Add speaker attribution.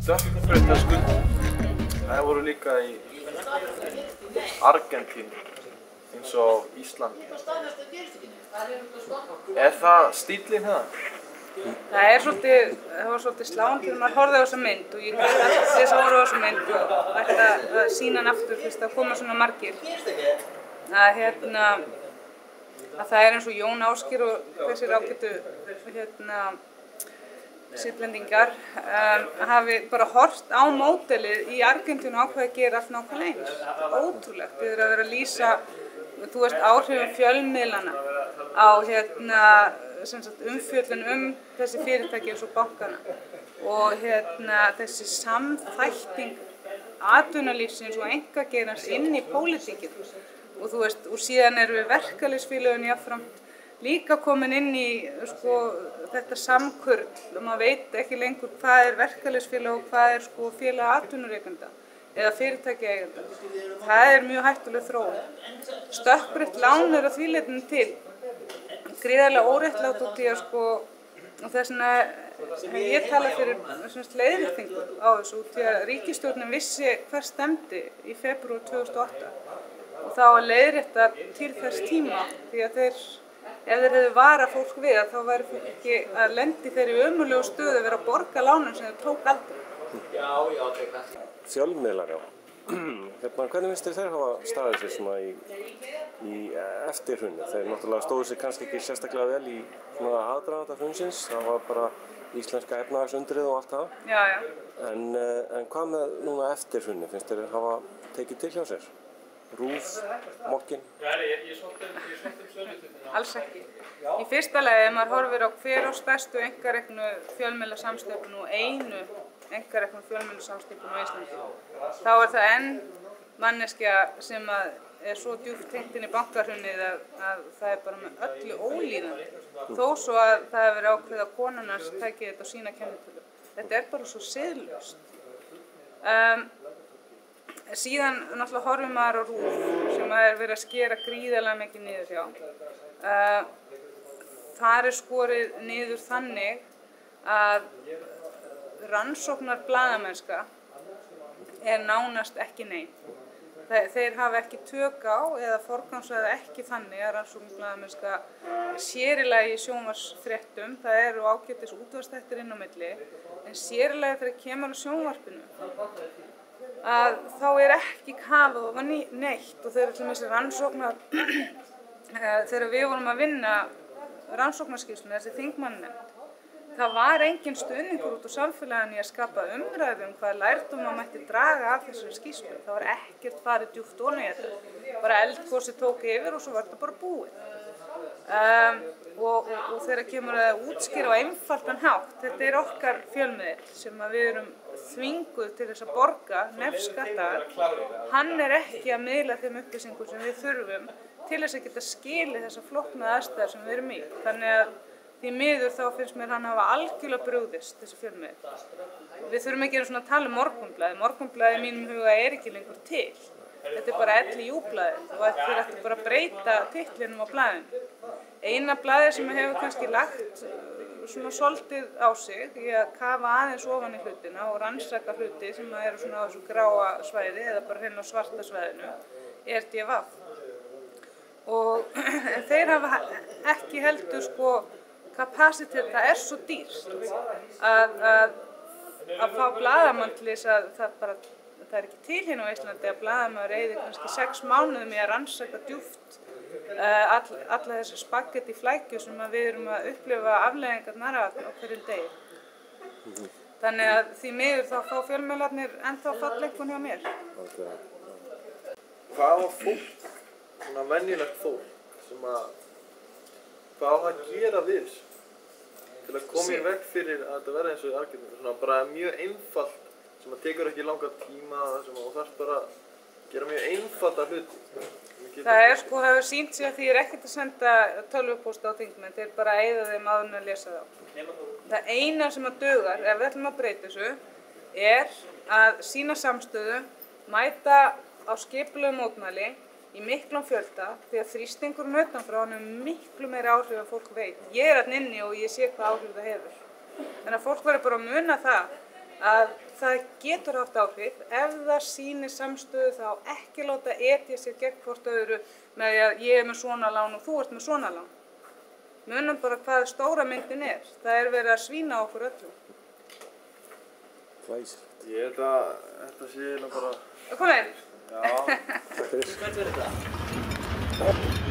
Speaker 1: Stökkbreytaskull, það voru líka í Argentínu eins og Íslandi. Það stíllinn það?
Speaker 2: Það var svolítið sláandi þegar maður horfði á þessa mynd og ég hvet allir þess að horfa á þessa mynd og ætla að sýna hann aftur fyrst að koma svona margir. Að það eins og Jón Ásgeir og þessir ágætu siðblendingar hafi bara horft á módelið í Argentínu og ákveðið að gera allt nákvæmlega eins. Ótrúlegt. Þið eru að vera að lýsa, þú veist, áhrifum fjölmiðlana á umfjöllun þessi fyrirtæki eins og bankana og þessi samþætting atvinnulífsins og einkageirans inn í pólitíkinn. Og þú veist, og síðan eru við verkalýðsfélögin jafnframt líka komin inn í þetta samkurl og maður veit ekki lengur hvað verkalýðsfélag og hvað félag atvinnurekenda eða fyrirtækjaeigenda. Það mjög hættuleg þróun. Stökkbreytt lán að því leytinu til gríðarlega óréttlátt út í og þess vegna ég tala fyrir leiðréttingu á þessu út í að ríkisstjórnin vissi hver stemdi í febrúar 2008 og þá að leiðrétta til þess tíma því að ef þeir hefðu varað fólk við þá væri fólk ekki að lenda í þeirri ömurlegu stöðu að vera að borga lánum sem þeir tók aldrei.
Speaker 3: Fjölmiðlar, já. Hvernig finnst þeir hafa staðið sér svona í eftirhrunið? Þeir náttúrulega stóðu sér kannski ekki sérstaklega vel í aðdraganda hrunsins. Það var bara íslenska efnahagsundrið og allt það.
Speaker 2: Já, já.
Speaker 3: En hvað með núna eftirhrunið? Finnst þeir hafa tekið til hjá sér? RÚV, Mokkinn?
Speaker 2: Alls ekki. Í fyrsta lagi, ef maður horfir á hver á stærstu einkareknu fjölmiðlasamsteypuna og einu einkareknu fjölmiðlasamsteypuna á Íslandi, þá það enn manneskja sem svo djúpt tengt inn í bankahrunið að það bara með öllu ólíðandi. Þó svo að það hefur verið ákveðið að konan hans tæki þetta á sína kennitölu. Þetta bara svo siðlaust. Síðan náttúrulega horfum maður á RÚV sem verið að skera gríðarlega mikið niður hjá. Þar skorið niður þannig að rannsóknar blaðamennska nánast ekki nein. Þeir hafa ekki tök á eða forgangsraða ekki þannig að rannsóknar blaðamennska sér í lagi í sjónvarpsfréttum, það eru ágætis útvarpsþættir inn á milli, en sér í lagi þegar kemur á sjónvarpinu að þá ekki kafað ofan í neitt og þeir til þessi rannsóknar þegar við vorum að vinna rannsóknarskýrsluna, þessi þingmannanefnd, það var engin stuðningur út úr samfélaginu í að skapa umræðu hvað lærdóma mætti draga af þessari skýrslu. Það var ekkert farið djúpt ofan í þetta, bara eldgosi tók yfir og svo var þetta bara búið. Og þegar kemur að útskýra á einfaldan hátt, þetta okkar fjölmiðill sem við erum þvinguð til þess að borga nefskattaðar, hann ekki að miðla þeim upplýsingum sem við þurfum til þess að geta skilið þessa flóknu aðstæður sem við erum í. Þannig að því miður þá finnst mér hann hafa algjörlega brugðist þessi fjölmiðill. Við þurfum ekki að tala um Morgunblaðið. Morgunblaðið í mínum huga ekki lengur til. Þetta bara LÍÚ-blaðið og þeir ættu bara að breyta titlinum á blaðinu. Eina blaðið sem hefur kannski lagt svona svolítið á sig í að kafa aðeins ofan í hlutina og rannsaka hluti sem eru svona á þessu gráa svæði eða bara hreinlega svarta svæðinu DV. Og þeir hafa ekki heldur kapasitet, það svo dýrt að fá blaðamann til þess að það ekki til hérna á Íslandi að blaðamaður eyðir kannski 6 mánuðum í að rannsaka djúpt alla þessa spagetti flækju sem við erum að upplifa afleiðingarnar á hverjum degi. Þannig að því miður þá fá fjölmiðlarnir ennþá falleinkunn hjá mér.
Speaker 1: Hvað á fólk, svona venjulegt fólk, hvað á það að gera við þessu? Til að koma í veg fyrir að þetta verði eins og í Argentínu, svona bara mjög einfalt sem tekur ekki langa tíma og þarf bara að gera mjög einfalda hluti.
Speaker 2: Það hefur sýnt sig að því ekkert að senda tölvupósta á þingmenn, þeir bara eyða þeim áður en að lesa þá. Það eina sem að dugar, ef við ætlum að breyta þessu, að sýna samstöðu, mæta á skipulögðu mótmæli í miklum fjölda því að þrýstingurinn utanfrá hann hefur miklu meiri áhrif en fólk veit. Ég er þarna inni og ég sé hvað áhrif það hefur. Þannig að fólk verður bara að muna það að það getur haft áhrif ef það sýnir samstöðu þá ekki láta etja sér gegn hvort öðru með því að ég er með svona lán og þú ert með svona lán. Munum bara hvað stóra myndin er. Það er verið að svína okkur öllum.
Speaker 3: Glæsilegt.
Speaker 1: Ég held að þetta sé eiginlega bara...
Speaker 2: Kom inn.
Speaker 1: Já.
Speaker 3: Takk fyrir.
Speaker 4: Hvert verður þetta?